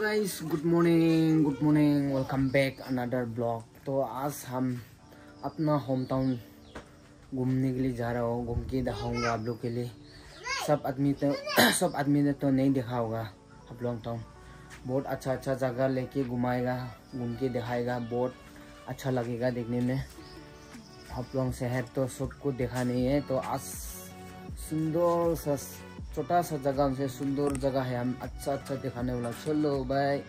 Guys, good morning, welcome back another blog. तो आज हम अपना होम टाउन घूमने के लिए जा रहा हूँ। घूम के दिखाऊंगा आप लोग के लिए। सब आदमी ने तो नहीं देखा होगा। आप लोग टाउन बहुत अच्छा जगह लेके घुमाएगा, घूम के दिखाएगा। बहुत अच्छा लगेगा देखने में। आप लोग शहर तो सबको देखा नहीं है, तो आज सुंदर सा छोटा सा जगह से सुंदर जगह है, हम अच्छा दिखाने वाला। चलो बाय।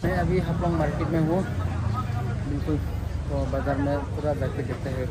मैं अभी हाफलोंग मार्केट में हूँ बिल्कुल। तो बाज़ार में पूरा जाके देखते हैं।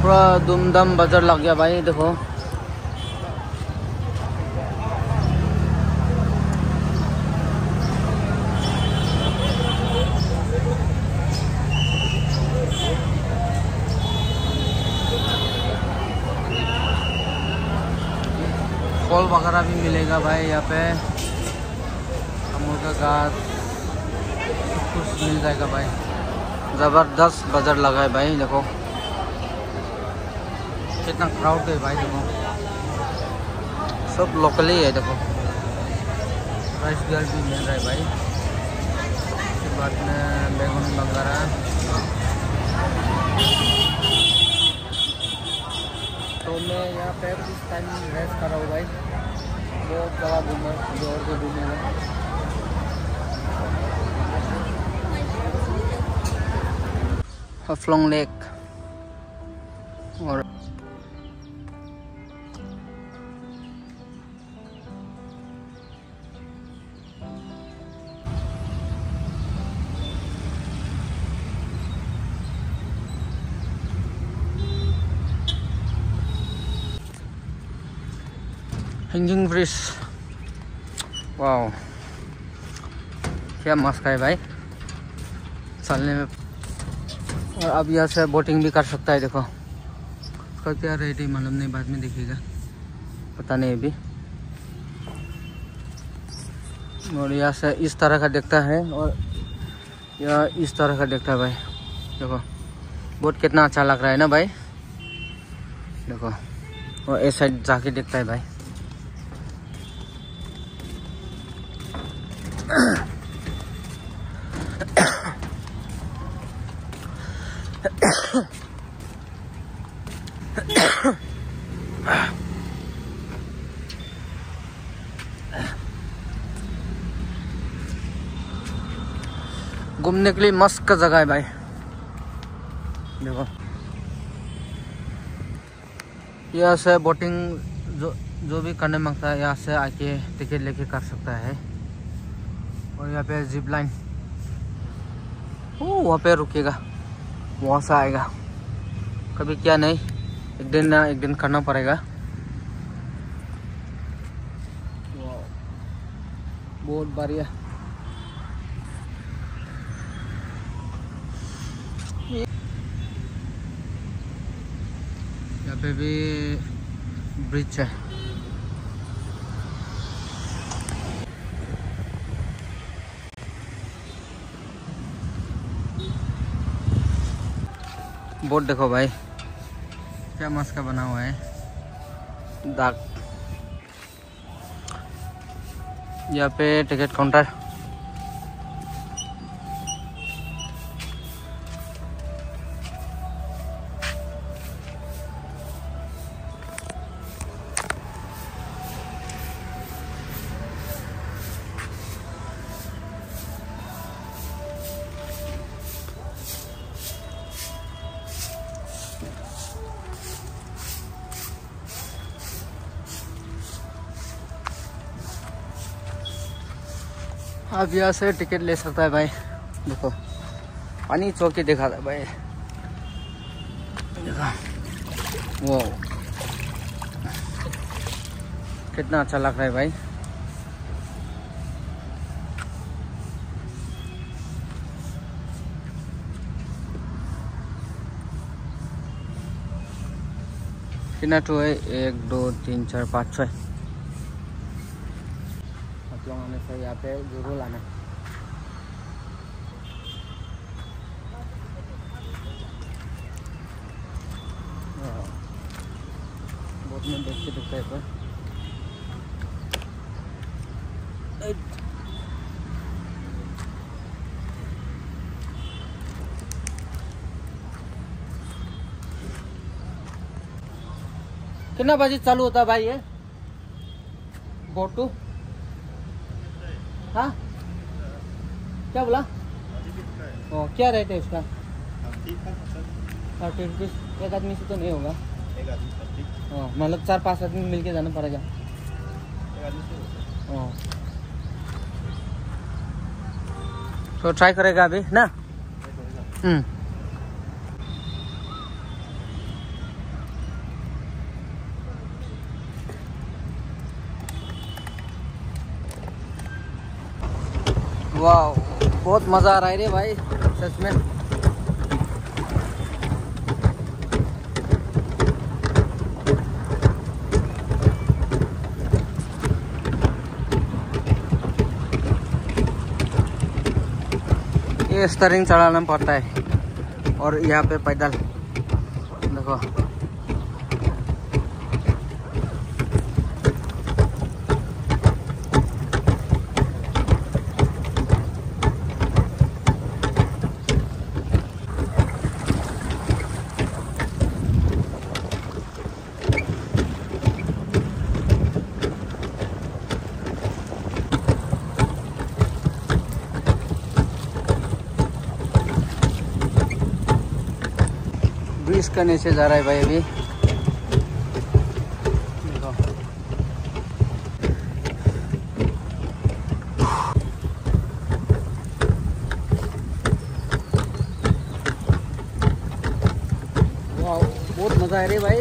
पूरा धूमधाम बाजार लग गया भाई। देखो फल वगैरह भी मिलेगा भाई यहाँ पे, अमूल का घास कुछ मिल जाएगा भाई। जबरदस्त बाजार लगा है भाई। देखो कितना क्राउड है भाई। देखो सब लोकल ही है। देखो राइस गर्ल भी मिल रहा है भाई। उसके बाद में बैगन वगैरह। तो मैं यहाँ पे इस टाइम रेस्ट कर रहा हूँ भाई। बहुत जगह घूमा, जो और भी घूमेगा। हफलोंग लेक और हैंगिंग ब्रिज। वाओ क्या मस्त है भाई चलने में। और अब यहाँ से बोटिंग भी कर सकता है। देखो उसका क्या रेट है मालूम नहीं, बाद में देखिएगा, पता नहीं अभी। और यहाँ से इस तरह का दिखता है और यहाँ इस तरह का दिखता है भाई। देखो बोट कितना अच्छा लग रहा है ना भाई। देखो और इस साइड जाके दिखता है भाई। घूमने के लिए मस्त का जगह है भाई। देखो यहाँ से बोटिंग जो भी करने मांगता है यहाँ से आके टिकट लेके कर सकता है। और यहाँ पे जिप लाइन, वहाँ पे रुकेगा, वहाँ से आएगा। कभी क्या नहीं, एक दिन ना एक दिन करना पड़ेगा। बहुत बढ़िया। यहाँ पे भी ब्रिज है। बोट देखो भाई क्या मस्त का बना हुआ है। दाग यहाँ पे टिकट काउंटर। अब यहाँ से टिकट ले सकता है भाई। देखो पानी चौकी दिखा था भाई। देखो वो कितना अच्छा लग रहा है भाई। कितना टू है, 1 2 3 4 5 6। आप लोग आने से यहाँ पे जरूर आना। बोट में देख के दिखता है पर कितना बजे चालू होता है भाई ये बोट टू? हाँ क्या बोला? ओ क्या रेट है इसका? 30 रुपीज़। एक आदमी से तो नहीं होगा। मतलब 4-5 आदमी मिलके जाना पड़ेगा। तो ट्राई करेगा अभी ना। वाह, बहुत मज़ा आ रहा है रे भाई सच में। ये स्टीयरिंग चलाना पड़ता है और यहाँ पे पैदल देखो। ब्रिज का नीचे जा रहा है भाई अभी देखो। वाह, बहुत मजा आ रही है भाई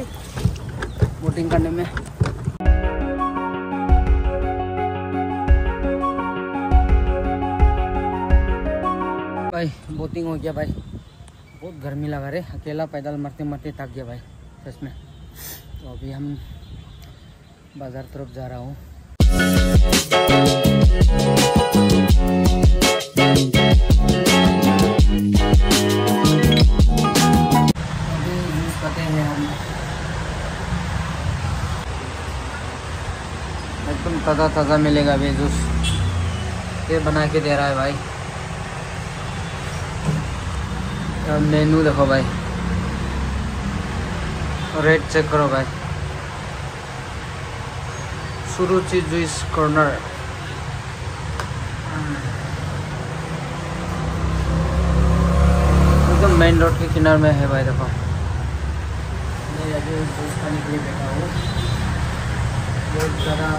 बोटिंग करने में। भाई बोटिंग हो गया भाई, बहुत गर्मी लगा रहे, अकेला पैदल मरते मरते थक गया भाई सच में। तो अभी हम बाज़ार तरफ जा रहा हूँ। अभी यूज़ करते हैं हम, एकदम ताज़ा ताज़ा मिलेगा अभी जूस। ये बना के दे रहा है भाई। मेनू देखो भाई, रेट चेक करो भाई। सुरुचि जूस कॉर्नर, एकदम मेन रोड के किनारे में है भाई देखो। मैं अभी जूस खाने के लिए बैठा हूँ, बहुत ज़्यादा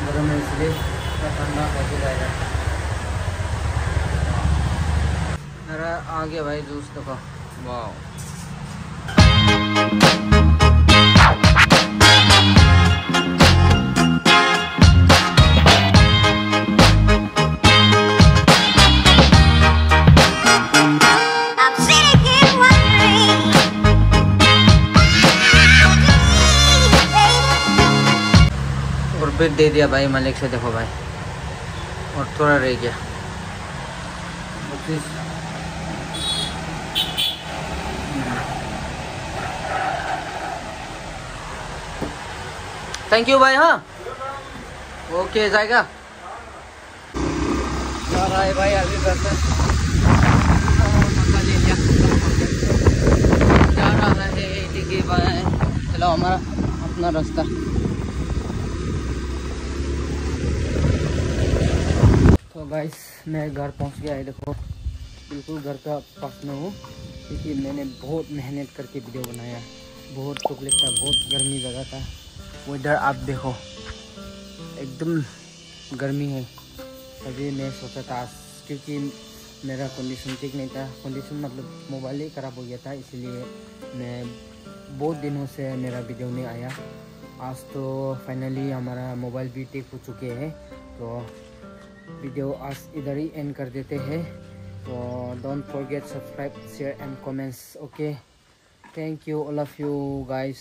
गर्म है इसलिए ठंडा कैसे जाएगा। मेरा आ गया भाई जूस देखो। वाह, और फिर दे दिया भाई मालिक से देखो भाई, और थोड़ा रह गया। थैंक यू भाई। हाँ ओके, जाएगा जा रहा है भाई अभी घर पे। ले लिया जा रहा है, ठीक है भाई, चलो हमारा अपना रास्ता। तो गाइस मैं घर पहुंच गया है देखो, बिल्कुल घर का पास में हूँ, क्योंकि मैंने बहुत मेहनत करके वीडियो बनाया। बहुत धूप था, बहुत गर्मी जगह था। वेदर आप देखो, एकदम गर्मी है। अभी मैं सोचा था क्योंकि मेरा कंडीशन ठीक नहीं था, कंडीशन मतलब मोबाइल ही ख़राब हो गया था, इसलिए मैं बहुत दिनों से मेरा वीडियो नहीं आया। आज तो फाइनली हमारा मोबाइल भी ठीक हो चुके हैं, तो वीडियो आज इधर ही एंड कर देते हैं। तो don't forget subscribe, share and comments. Okay, thank you all of you guys.